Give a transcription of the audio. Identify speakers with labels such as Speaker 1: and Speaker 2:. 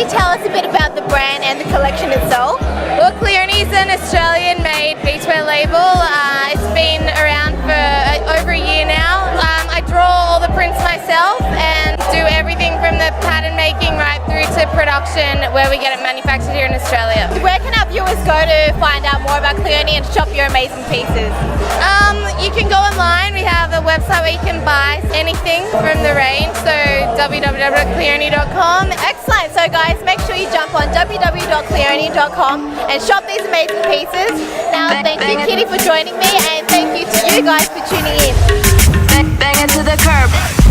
Speaker 1: you tell us a bit about the brand and the collection itself?
Speaker 2: Well, Cleone's an Australian-made beachwear label. It's been around for over a year now. I draw all the prints myself and do everything from the pattern making right through to production where we get it manufactured here in Australia.
Speaker 1: Where can our viewers go to find out more about Cleone and shop your amazing pieces?
Speaker 2: You can go online. We have a website where you can buy anything from the range, so www.cleone.com.
Speaker 1: Excellent. So guys, make sure you jump on www.cleone.com and shop these amazing pieces. Now, thank you, Kitty, for joining me, and thank you to you guys for tuning in.
Speaker 3: Bang it to the curb.